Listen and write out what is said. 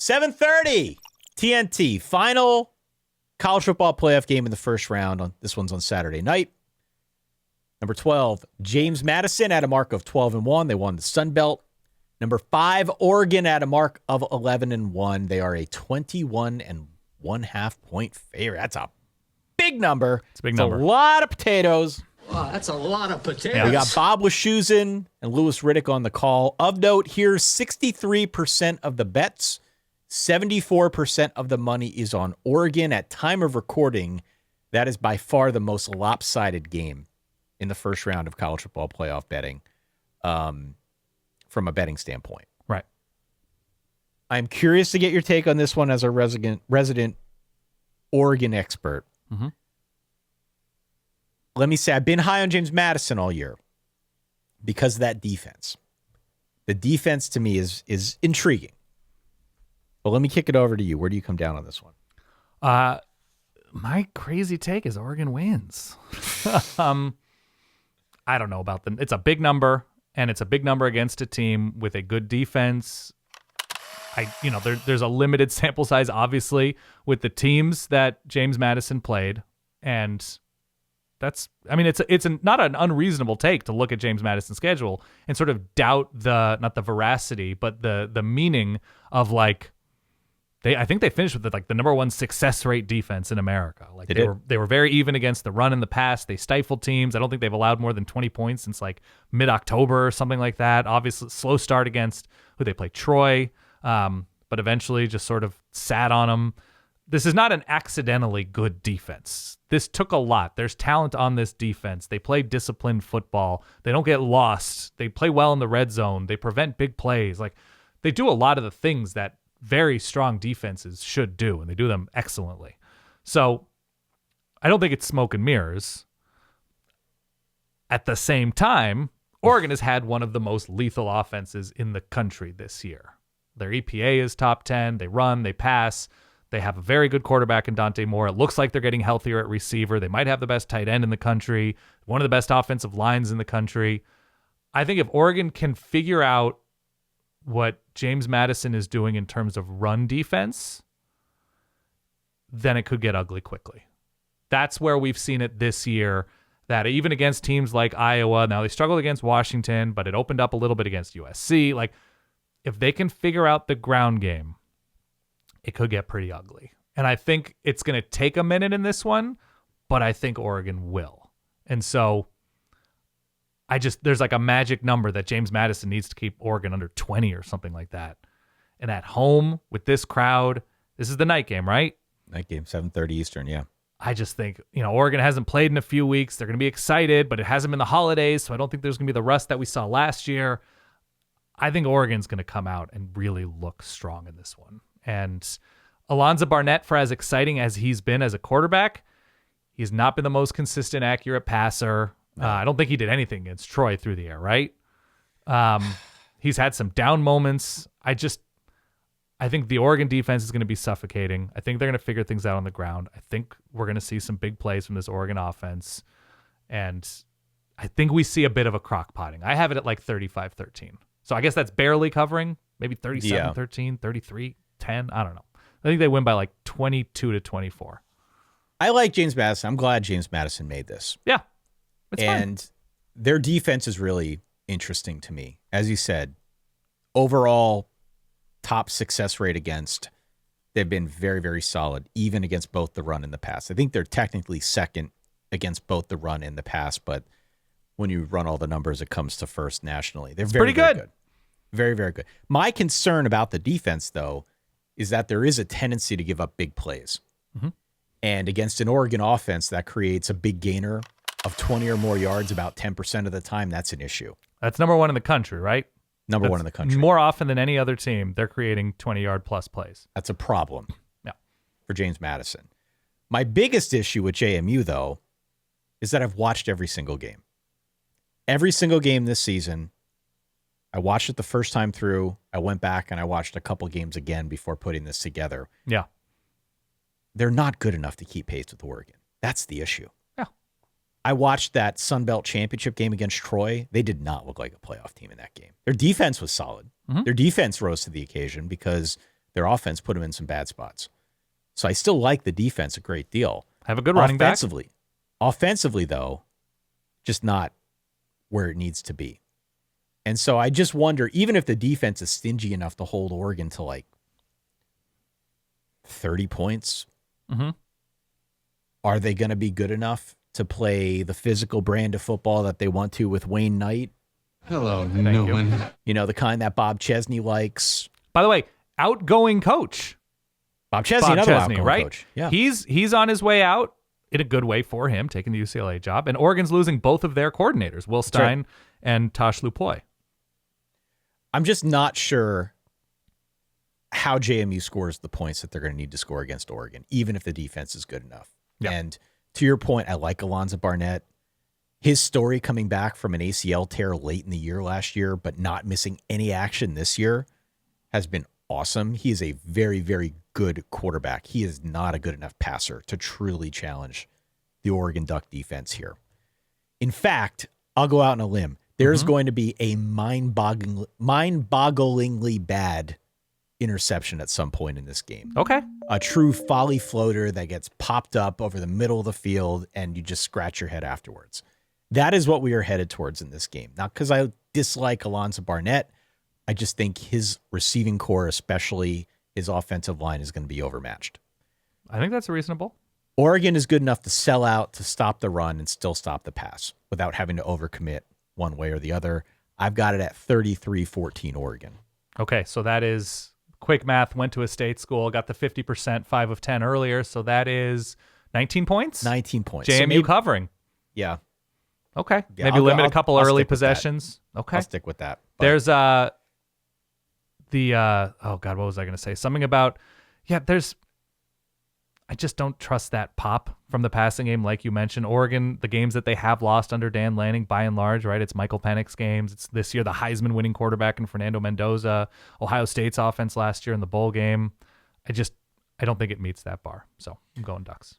7:30 TNT, final college football playoff game in the first round. This one's on Saturday night. Number 12, James Madison at a mark of 12-1. They won the Sun Belt. Number 5, Oregon at a mark of 11-1. They are a 21.5 point favorite. That's a big number. It's a big number. A lot of potatoes. Wow, that's a lot of potatoes. Yeah. We got Bob Wischusen and Louis Riddick on the call. Of note, here's 63% of the bets. 74% of the money is on Oregon. At time of recording, that is by far the most lopsided game in the first round of college football playoff betting from a betting standpoint. Right. I'm curious to get your take on this one as a resident Oregon expert. Mm-hmm. Let me say, I've been high on James Madison all year because of that defense. The defense to me is intriguing. But let me kick it over to you. Where do you come down on this one? My crazy take is Oregon wins. I don't know about them. It's a big number, and it's a big number against a team with a good defense. There's a limited sample size, obviously, with the teams that James Madison played, and it's not an unreasonable take to look at James Madison's schedule and sort of doubt not the veracity, but the meaning of I think they finished with the number one success rate defense in America. They were very even against the run in the past. They stifled teams. I don't think they've allowed more than 20 points since mid-October or something like that. Obviously, slow start against who they play, Troy, but eventually just sort of sat on them. This is not an accidentally good defense. This took a lot. There's talent on this defense. They play disciplined football. They don't get lost. They play well in the red zone. They prevent big plays. They do a lot of the things that very strong defenses should do, and they do them excellently. So I don't think it's smoke and mirrors. At the same time, Oregon has had one of the most lethal offenses in the country this year. Their EPA is top 10. They run, they pass. They have a very good quarterback in Dante Moore. It looks like they're getting healthier at receiver. They might have the best tight end in the country, one of the best offensive lines in the country. I think if Oregon can figure out what James Madison is doing in terms of run defense, then it could get ugly quickly. That's where we've seen it this year, that even against teams like Iowa, now they struggled against Washington, but it opened up a little bit against USC. If they can figure out the ground game, it could get pretty ugly. And I think it's going to take a minute in this one, but I think Oregon will. And so there's a magic number that James Madison needs to keep Oregon under 20 or something like that. And at home with this crowd, this is the night game, right? Night game, 7:30 Eastern, yeah. I just think, Oregon hasn't played in a few weeks. They're going to be excited, but it hasn't been the holidays, so I don't think there's going to be the rust that we saw last year. I think Oregon's going to come out and really look strong in this one. And Alonzo Barnett, for as exciting as he's been as a quarterback, he's not been the most consistent, accurate passer. I don't think he did anything against Troy through the air, right? He's had some down moments. I think the Oregon defense is going to be suffocating. I think they're going to figure things out on the ground. I think we're going to see some big plays from this Oregon offense. And I think we see a bit of a crock potting. I have it at 35-13. So I guess that's barely covering. Maybe 37-13, 33-10. I don't know. I think they win by 22-24. I like James Madison. I'm glad James Madison made this. Yeah. It's and fine. Their defense is really interesting to me. As you said, overall top success rate against, they've been very, very solid, even against both the run and the pass. I think they're technically second against both the run and the pass, but when you run all the numbers, it comes to first nationally. They're very, pretty very good. Very, very good. My concern about the defense, though, is that there is a tendency to give up big plays. Mm-hmm. And against an Oregon offense that creates a big gainer of 20 or more yards about 10% of the time, that's an issue. That's number one in the country, right? Number one in the country. More often than any other team, they're creating 20-yard plus plays. That's a problem. Yeah. For James Madison. My biggest issue with JMU, though, is that I've watched every single game. Every single game this season, I watched it the first time through. I went back and I watched a couple games again before putting this together. Yeah. They're not good enough to keep pace with Oregon. That's the issue. Yeah. I watched that Sun Belt championship game against Troy. They did not look like a playoff team in that game. Their defense was solid. Mm-hmm. Their defense rose to the occasion because Their offense put them in some bad spots. So I still like the defense a great deal. Have a good running back. Offensively, though, just not where it needs to be. And so I just wonder, even if the defense is stingy enough to hold Oregon to like 30 points, are they going to be good enough to play the physical brand of football that they want to with Wayne Knight? Hello, Newman. You know, the kind that Bob Chesney likes. By the way, outgoing coach. Bob Chesney, another outgoing right? coach. Yeah. He's on his way out in a good way for him, taking the UCLA job. And Oregon's losing both of their coordinators, Will Stein and Tosh Lupoy. I'm just not sure how JMU scores the points that they're going to need to score against Oregon, even if the defense is good enough. Yep. And to your point, I like Alonzo Barnett. His story coming back from an ACL tear late in the year last year, but not missing any action this year, has been awesome. He is a very, very good quarterback. He is not a good enough passer to truly challenge the Oregon Duck defense here. In fact, I'll go out on a limb. There's going to be a mind-bogglingly bad interception at some point in this game. Okay. A true folly floater that gets popped up over the middle of the field and you just scratch your head afterwards. That is what we are headed towards in this game. Not because I dislike Alonzo Barnett. I just think his receiving core, especially his offensive line, is going to be overmatched. I think that's reasonable. Oregon is good enough to sell out, to stop the run, and still stop the pass without having to overcommit one way or the other. I've got it at 33-14 Oregon. Okay, so that is quick math, went to a state school, got the 50%, 5 of 10 earlier, so that is 19 points? 19 points. JMU covering. Yeah. Okay. Yeah, Maybe limit a couple early possessions. Okay. I'll stick with that. But There's oh God, what was I going to say? Something about, I just don't trust that pop from the passing game, like you mentioned. Oregon, the games that they have lost under Dan Lanning, by and large, right? It's Michael Penix's games. It's this year the Heisman winning quarterback in Fernando Mendoza, Ohio State's offense last year in the bowl game. I don't think it meets that bar. So I'm going Ducks.